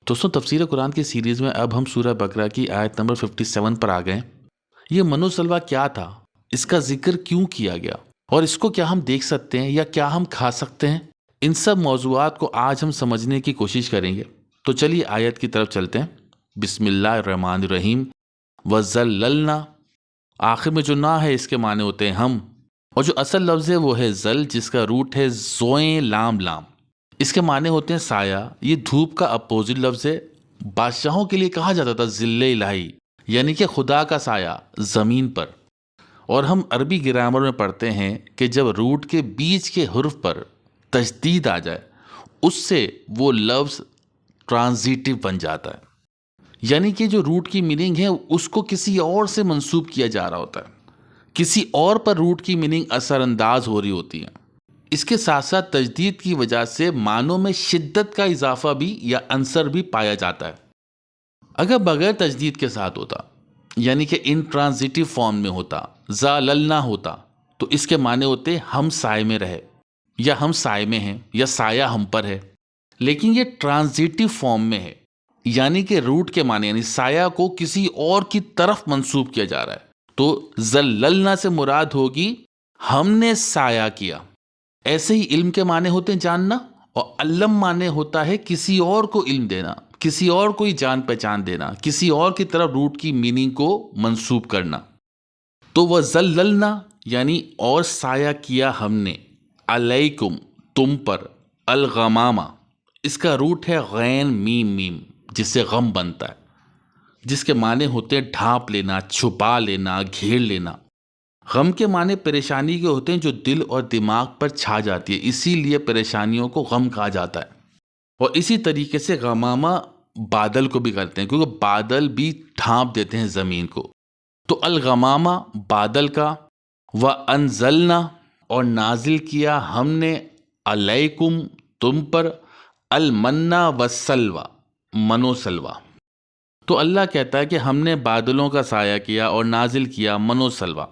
دوستوں تفسیر قرآن کی سیریز میں اب ہم سورہ بقرہ کی آیت نمبر 57 پر آ گئے۔ یہ منو سلوا کیا تھا، اس کا ذکر کیوں کیا گیا، اور اس کو کیا ہم دیکھ سکتے ہیں یا کیا ہم کھا سکتے ہیں؟ ان سب موضوعات کو آج ہم سمجھنے کی کوشش کریں گے۔ تو چلیے آیت کی طرف چلتے ہیں۔ بسم اللہ الرحمن الرحیم۔ وَذَلَّلْنَا، آخر میں جو نا ہے اس کے معنی ہوتے ہیں ہم، اور جو اصل لفظ ہے وہ ہے ذل، جس کا روٹ ہے زوئیں لام لام۔ اس کے معنی ہوتے ہیں سایہ۔ یہ دھوپ کا اپوزٹ لفظ ہے۔ بادشاہوں کے لیے کہا جاتا تھا ذل الہی، یعنی کہ خدا کا سایہ زمین پر۔ اور ہم عربی گرامر میں پڑھتے ہیں کہ جب روٹ کے بیچ کے حرف پر تشدید آ جائے اس سے وہ لفظ ٹرانزیٹیو بن جاتا ہے، یعنی کہ جو روٹ کی میننگ ہے اس کو کسی اور سے منسوب کیا جا رہا ہوتا ہے، کسی اور پر روٹ کی میننگ اثر انداز ہو رہی ہوتی ہے۔ اس کے ساتھ ساتھ تجدید کی وجہ سے معنوں میں شدت کا اضافہ بھی یا عنصر بھی پایا جاتا ہے۔ اگر بغیر تجدید کے ساتھ ہوتا، یعنی کہ انٹرانزیٹیو فارم میں ہوتا، زاللنا ہوتا، تو اس کے معنی ہوتے ہم سائے میں رہے، یا ہم سائے میں ہیں، یا سایہ ہم پر ہے۔ لیکن یہ ٹرانزیٹیو فارم میں ہے، یعنی کہ روٹ کے معنی یعنی سایہ کو کسی اور کی طرف منسوب کیا جا رہا ہے۔ تو زللنا سے مراد ہوگی ہم نے سایہ کیا۔ ایسے ہی علم کے معنی ہوتے ہیں جاننا، اور علم معنی ہوتا ہے کسی اور کو علم دینا، کسی اور کو جان پہچان دینا، کسی اور کی طرف روٹ کی میننگ کو منسوب کرنا۔ تو وہ زللنا یعنی اور سایہ کیا ہم نے، علیکم تم پر، الغمامہ اس کا روٹ ہے غین میم میم، جس سے غم بنتا ہے، جس کے معنی ہوتے ہیں ڈھانپ لینا، چھپا لینا، گھیر لینا۔ غم کے معنی پریشانی کے ہوتے ہیں جو دل اور دماغ پر چھا جاتی ہے، اسی لیے پریشانیوں کو غم کہا جاتا ہے۔ اور اسی طریقے سے غمامہ بادل کو بھی کرتے ہیں، کیونکہ بادل بھی ڈھانپ دیتے ہیں زمین کو۔ تو الغمامہ بادل کا، وَأَنزَلْنَا اور نازل کیا ہم نے، علیکم تم پر، المنّا والسلویٰ منو سلوا۔ تو اللہ کہتا ہے کہ ہم نے بادلوں کا سایہ کیا اور نازل کیا منو سلوا۔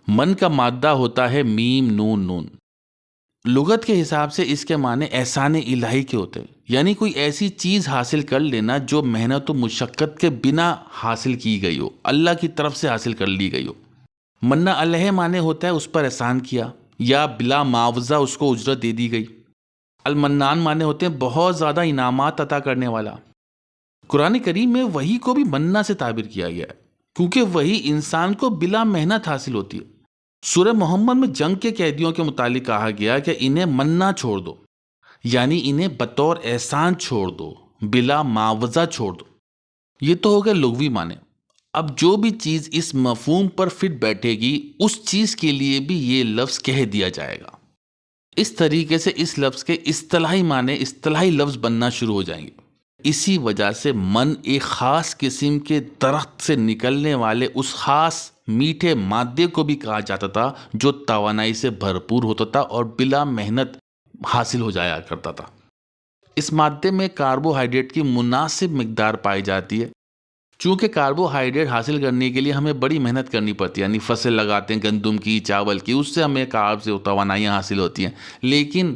من کا مادہ ہوتا ہے میم نون نون۔ لغت کے حساب سے اس کے معنی احسان الہی کے ہوتے ہیں، یعنی کوئی ایسی چیز حاصل کر لینا جو محنت و مشقت کے بنا حاصل کی گئی ہو، اللہ کی طرف سے حاصل کر لی گئی ہو۔ منّا علیہ معنی ہوتا ہے اس پر احسان کیا، یا بلا معاوضہ اس کو اجرت دے دی گئی۔ المنان معنی ہوتے ہیں بہت زیادہ انعامات عطا کرنے والا۔ قرآن کریم میں وحی کو بھی منّا سے تعبیر کیا گیا ہے، کیونکہ وحی انسان کو بلا محنت حاصل ہوتی ہے۔ سورہ محمد میں جنگ کے قیدیوں کے متعلق کہا گیا کہ انہیں منّا چھوڑ دو، یعنی انہیں بطور احسان چھوڑ دو، بلا معاوضہ چھوڑ دو۔ یہ تو ہو گیا لغوی معنی۔ اب جو بھی چیز اس مفہوم پر فٹ بیٹھے گی اس چیز کے لیے بھی یہ لفظ کہہ دیا جائے گا۔ اس طریقے سے اس لفظ کے اصطلاحی معنی اصطلاحی لفظ بننا شروع ہو جائیں گے۔ اسی وجہ سے من ایک خاص قسم کے درخت سے نکلنے والے اس خاص میٹھے مادے کو بھی کہا جاتا تھا جو توانائی سے بھرپور ہوتا تھا اور بلا محنت حاصل ہو جایا کرتا تھا۔ اس مادے میں کاربوہائیڈریٹ کی مناسب مقدار پائی جاتی ہے۔ چونکہ کاربوہائیڈریٹ حاصل کرنے کے لیے ہمیں بڑی محنت کرنی پڑتی ہے، یعنی فصل لگاتے ہیں گندم کی، چاول کی، اس سے ہمیں کارب سے توانائیاں حاصل ہوتی ہیں، لیکن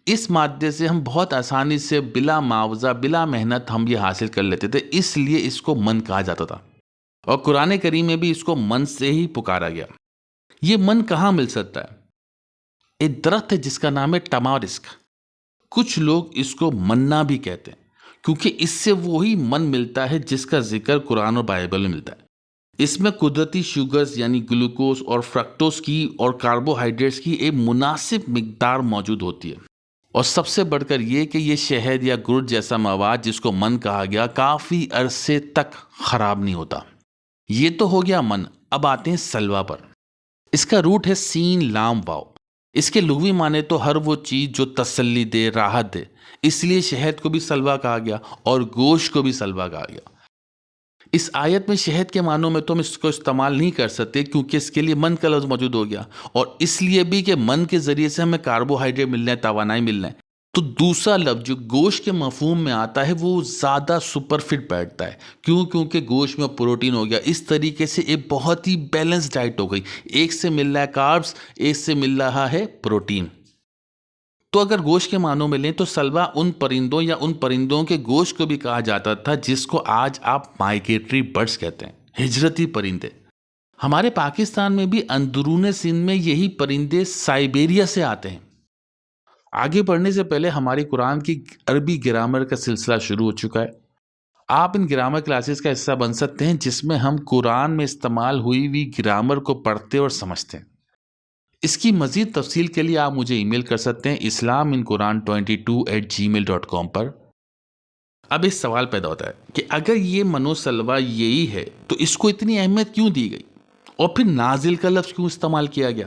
اس مادے سے ہم بہت آسانی سے بلا معاوضہ بلا محنت ہم یہ حاصل کر لیتے تھے، اس لیے اس کو من کہا جاتا تھا، اور قرآن کریم میں بھی اس کو من سے ہی پکارا گیا۔ یہ من کہاں مل سکتا ہے؟ ایک درخت ہے جس کا نام ہے ٹمارسک۔ کچھ لوگ اس کو مننا بھی کہتے ہیں، کیونکہ اس سے وہی من ملتا ہے جس کا ذکر قرآن اور بائبل میں ملتا ہے۔ اس میں قدرتی شوگرز یعنی گلوکوز اور فرکٹوز کی اور کاربوہائیڈریٹس کی ایک مناسب مقدار موجود ہوتی ہے، اور سب سے بڑھ کر یہ کہ یہ شہد یا گڑ جیسا مواد جس کو من کہا گیا کافی عرصے تک خراب نہیں ہوتا۔ یہ تو ہو گیا من۔ اب آتے ہیں سلوا پر۔ اس کا روٹ ہے سین لام واو۔ اس کے لغوی معنی تو ہر وہ چیز جو تسلی دے، راحت دے، اس لیے شہد کو بھی سلوا کہا گیا اور گوشت کو بھی سلوا کہا گیا۔ اس آیت میں شہد کے معنوں میں تو ہم اس کو استعمال نہیں کر سکتے کیونکہ اس کے لیے من کا لفظ موجود ہو گیا، اور اس لیے بھی کہ من کے ذریعے سے ہمیں کاربوہائیڈریٹ ملنا ہے، توانائی ملنا ہے۔ تو دوسرا لفظ جو گوشت کے مفہوم میں آتا ہے وہ زیادہ سپر فٹ بیٹھتا ہے، کیونکہ گوشت میں پروٹین ہو گیا۔ اس طریقے سے ایک بہت ہی بیلنس ڈائٹ ہو گئی، ایک سے مل رہا ہے کاربس، ایک سے مل رہا ہے پروٹین۔ تو اگر گوشت کے معنوں میں لیں تو سلوا ان پرندوں یا ان پرندوں کے گوشت کو بھی کہا جاتا تھا جس کو آج آپ مائگریٹری برڈز کہتے ہیں، ہجرتی پرندے۔ ہمارے پاکستان میں بھی اندرون سندھ میں یہی پرندے سائبیریا سے آتے ہیں۔ آگے بڑھنے سے پہلے ہماری قرآن کی عربی گرامر کا سلسلہ شروع ہو چکا ہے۔ آپ ان گرامر کلاسز کا حصہ بن سکتے ہیں جس میں ہم قرآن میں استعمال ہوئی ہوئی گرامر کو پڑھتے اور سمجھتے ہیں۔ اس کی مزید تفصیل کے لیے آپ مجھے ای میل کر سکتے ہیں islaminquran22@gmail.com پر۔ اب اس سوال پیدا ہوتا ہے کہ اگر یہ منوسلوا یہی ہے تو اس کو اتنی اہمیت کیوں دی گئی اور پھر نازل کا لفظ کیوں استعمال کیا گیا؟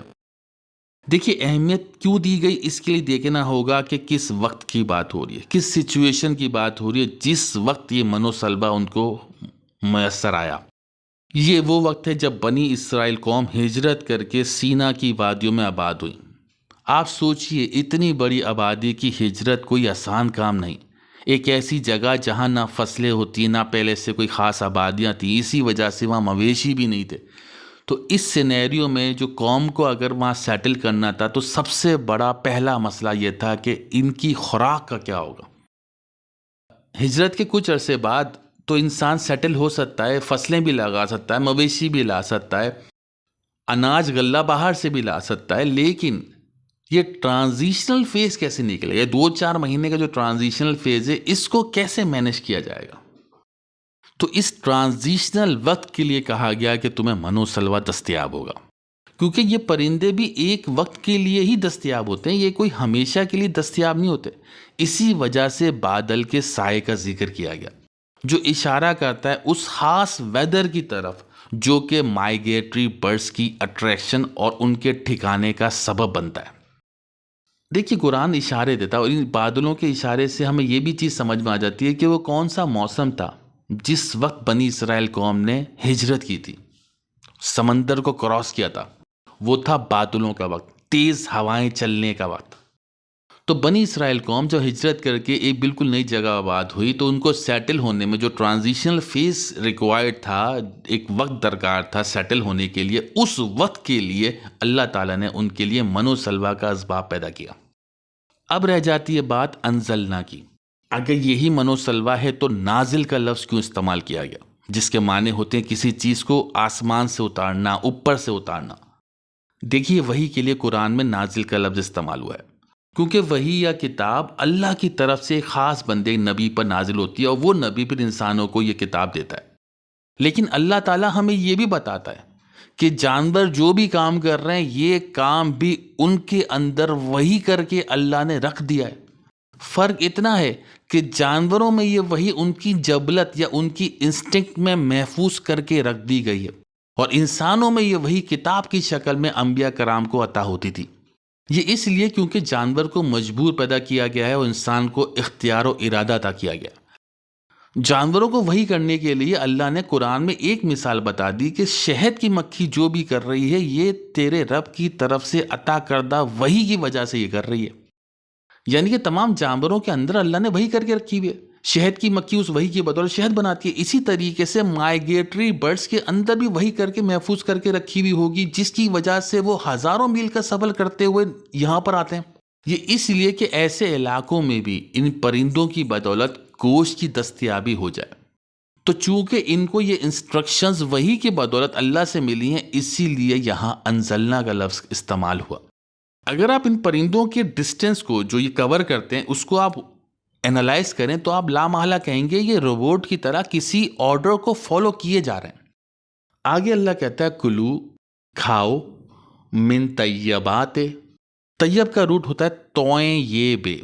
دیکھیے، اہمیت کیوں دی گئی اس کے لیے دیکھنا ہوگا کہ کس وقت کی بات ہو رہی ہے، کس سچویشن کی بات ہو رہی ہے جس وقت یہ منوسلوا ان کو میسر آیا۔ یہ وہ وقت ہے جب بنی اسرائیل قوم ہجرت کر کے سینا کی وادیوں میں آباد ہوئی۔ آپ سوچئے، اتنی بڑی آبادی کی ہجرت کوئی آسان کام نہیں۔ ایک ایسی جگہ جہاں نہ فصلیں ہوتی، نہ پہلے سے کوئی خاص آبادیاں تھیں، اسی وجہ سے وہاں مویشی بھی نہیں تھے۔ تو اس سینیریو میں جو قوم کو اگر وہاں سیٹل کرنا تھا تو سب سے بڑا پہلا مسئلہ یہ تھا کہ ان کی خوراک کا کیا ہوگا۔ ہجرت کے کچھ عرصے بعد تو انسان سیٹل ہو سکتا ہے، فصلیں بھی لگا سکتا ہے، مویشی بھی لا سکتا ہے، اناج غلہ باہر سے بھی لا سکتا ہے، لیکن یہ ٹرانزیشنل فیز کیسے نکلے گا؟ 2-4 مہینے کا جو ٹرانزیشنل فیز ہے اس کو کیسے مینیج کیا جائے گا؟ تو اس ٹرانزیشنل وقت کے لیے کہا گیا کہ تمہیں منوسلوا دستیاب ہوگا، کیونکہ یہ پرندے بھی ایک وقت کے لیے ہی دستیاب ہوتے ہیں، یہ کوئی ہمیشہ کے لیے دستیاب نہیں ہوتے۔ اسی وجہ سے بادل کے سائے کا ذکر کیا گیا جو اشارہ کرتا ہے اس خاص ویدر کی طرف جو کہ مائگریٹری برڈز کی اٹریکشن اور ان کے ٹھکانے کا سبب بنتا ہے۔ دیکھیے، قرآن اشارے دیتا ہے اور ان بادلوں کے اشارے سے ہمیں یہ بھی چیز سمجھ میں آ جاتی ہے کہ وہ کون سا موسم تھا جس وقت بنی اسرائیل قوم نے ہجرت کی تھی، سمندر کو کراس کیا تھا۔ وہ تھا بادلوں کا وقت، تیز ہوائیں چلنے کا وقت۔ تو بنی اسرائیل قوم جو ہجرت کر کے ایک بالکل نئی جگہ آباد ہوئی تو ان کو سیٹل ہونے میں جو ٹرانزیشنل فیز ریکوائرڈ تھا، ایک وقت درکار تھا سیٹل ہونے کے لیے، اس وقت کے لیے اللہ تعالیٰ نے ان کے لیے منوسلوا کا اسباب پیدا کیا۔ اب رہ جاتی ہے بات انزلنا کی۔ اگر یہی منوسلوا ہے تو نازل کا لفظ کیوں استعمال کیا گیا، جس کے معنی ہوتے ہیں کسی چیز کو آسمان سے اتارنا، اوپر سے اتارنا؟ دیکھیے، وحی کے لیے قرآن میں نازل کا لفظ استعمال ہوا ہے کیونکہ وحی یا کتاب اللہ کی طرف سے ایک خاص بندے نبی پر نازل ہوتی ہے اور وہ نبی پھر انسانوں کو یہ کتاب دیتا ہے۔ لیکن اللہ تعالیٰ ہمیں یہ بھی بتاتا ہے کہ جانور جو بھی کام کر رہے ہیں یہ کام بھی ان کے اندر وحی کر کے اللہ نے رکھ دیا ہے۔ فرق اتنا ہے کہ جانوروں میں یہ وحی ان کی جبلت یا ان کی انسٹنکٹ میں محفوظ کر کے رکھ دی گئی ہے، اور انسانوں میں یہ وحی کتاب کی شکل میں انبیاء کرام کو عطا ہوتی تھی۔ یہ اس لیے کیونکہ جانور کو مجبور پیدا کیا گیا ہے اور انسان کو اختیار و ارادہ عطا کیا گیا۔ جانوروں کو وحی کرنے کے لیے اللہ نے قرآن میں ایک مثال بتا دی کہ شہد کی مکھی جو بھی کر رہی ہے یہ تیرے رب کی طرف سے عطا کردہ وحی کی وجہ سے یہ کر رہی ہے۔ یعنی کہ تمام جانوروں کے اندر اللہ نے وحی کر کے رکھی ہوئی ہے۔ شہد کی مکھی اس وحی کی بدولت شہد بناتی ہے، اسی طریقے سے مائگریٹری برڈز کے اندر بھی وحی کر کے محفوظ کر کے رکھی ہوئی ہوگی جس کی وجہ سے وہ ہزاروں میل کا سفر کرتے ہوئے یہاں پر آتے ہیں۔ یہ اس لیے کہ ایسے علاقوں میں بھی ان پرندوں کی بدولت گوشت کی دستیابی ہو جائے۔ تو چونکہ ان کو یہ انسٹرکشنز وحی کی بدولت اللہ سے ملی ہیں، اسی لیے یہاں انزلنا کا لفظ استعمال ہوا۔ اگر آپ ان پرندوں کے ڈسٹینس کو جو یہ کور کرتے ہیں اس کو آپ اینالائز کریں تو آپ لامحالہ کہیں گے یہ روبوٹ کی طرح کسی آرڈر کو فالو کیے جا رہے ہیں۔ آگے اللہ کہتا ہے کلو، کھاؤ، من طیبات، طیب کا روٹ ہوتا ہے توئیں یہ بے،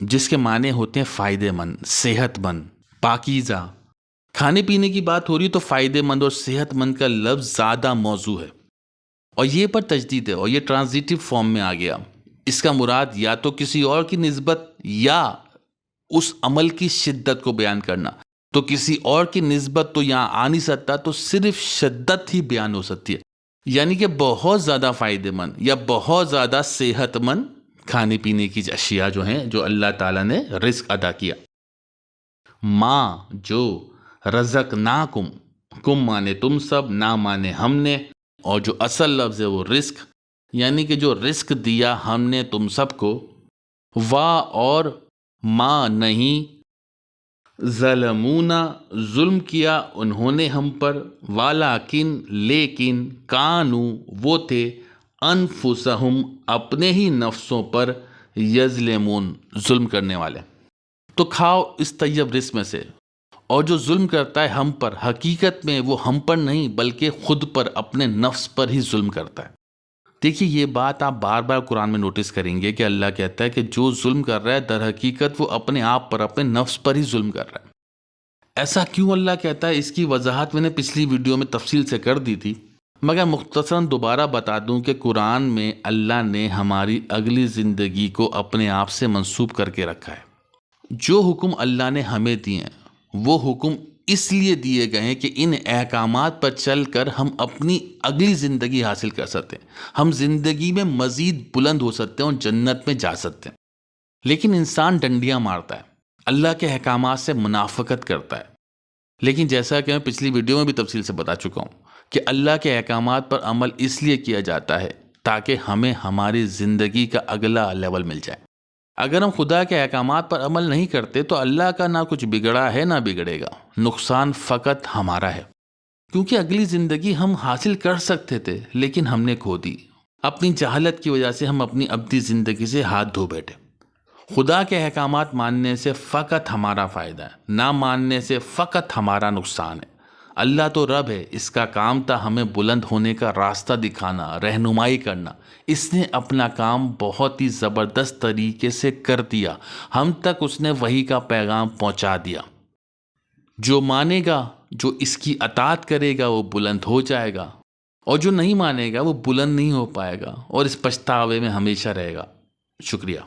جس کے معنی ہوتے ہیں فائدہ مند، صحت مند، پاکیزہ۔ کھانے پینے کی بات ہو رہی تو فائدہ مند اور صحت مند کا لفظ زیادہ موضوع ہے، اور یہ پر تجدید ہے اور یہ ٹرانزیٹیو فارم میں آ گیا۔ اس کا مراد یا تو کسی اور کی نسبت یا اس عمل کی شدت کو بیان کرنا، تو کسی اور کی نسبت تو یہاں آ نہیں سکتا، تو صرف شدت ہی بیان ہو سکتی ہے، یعنی کہ بہت زیادہ فائدہ مند یا بہت زیادہ صحت مند کھانے پینے کی اشیاء جو ہیں جو اللہ تعالیٰ نے رزق ادا کیا۔ ماں جو رزقناکم، کم مانے تم سب، نہ مانے ہم نے، اور جو اصل لفظ ہے وہ رزق، یعنی کہ جو رزق دیا ہم نے تم سب کو، وا اور ما نہیں، ظلمونا ظلم کیا انہوں نے ہم پر، والاکن لیکن، کانو وہ تھے، انفسہم اپنے ہی نفسوں پر، یظلمون ظلم کرنے والے۔ تو کھاؤ اس طیب رزق میں سے، اور جو ظلم کرتا ہے ہم پر، حقیقت میں وہ ہم پر نہیں بلکہ خود پر، اپنے نفس پر ہی ظلم کرتا ہے۔ دیکھیے یہ بات آپ بار بار قرآن میں نوٹس کریں گے کہ اللہ کہتا ہے کہ جو ظلم کر رہا ہے در حقیقت وہ اپنے آپ پر، اپنے نفس پر ہی ظلم کر رہا ہے۔ ایسا کیوں اللہ کہتا ہے، اس کی وضاحت میں نے پچھلی ویڈیو میں تفصیل سے کر دی تھی، مگر مختصراً دوبارہ بتا دوں کہ قرآن میں اللہ نے ہماری اگلی زندگی کو اپنے آپ سے منسوب کر کے رکھا ہے۔ جو حکم اللہ نے ہمیں دیے ہیں وہ حکم اس لیے دیے گئے ہیں کہ ان احکامات پر چل کر ہم اپنی اگلی زندگی حاصل کر سکتے ہیں، ہم زندگی میں مزید بلند ہو سکتے ہیں اور جنت میں جا سکتے ہیں۔ لیکن انسان ڈنڈیاں مارتا ہے، اللہ کے احکامات سے منافقت کرتا ہے۔ لیکن جیسا کہ میں پچھلی ویڈیو میں بھی تفصیل سے بتا چکا ہوں کہ اللہ کے احکامات پر عمل اس لیے کیا جاتا ہے تاکہ ہمیں ہماری زندگی کا اگلا لیول مل جائے۔ اگر ہم خدا کے احکامات پر عمل نہیں کرتے تو اللہ کا نہ کچھ بگڑا ہے نہ بگڑے گا، نقصان فقط ہمارا ہے، کیونکہ اگلی زندگی ہم حاصل کر سکتے تھے لیکن ہم نے کھو دی۔ اپنی جہالت کی وجہ سے ہم اپنی ابدی زندگی سے ہاتھ دھو بیٹھے۔ خدا کے احکامات ماننے سے فقط ہمارا فائدہ ہے، نہ ماننے سے فقط ہمارا نقصان ہے۔ اللہ تو رب ہے، اس کا کام تھا ہمیں بلند ہونے کا راستہ دکھانا، رہنمائی کرنا۔ اس نے اپنا کام بہت ہی زبردست طریقے سے کر دیا، ہم تک اس نے وحی کا پیغام پہنچا دیا۔ جو مانے گا، جو اس کی اطاعت کرے گا وہ بلند ہو جائے گا، اور جو نہیں مانے گا وہ بلند نہیں ہو پائے گا اور اس پچھتاوے میں ہمیشہ رہے گا۔ شکریہ۔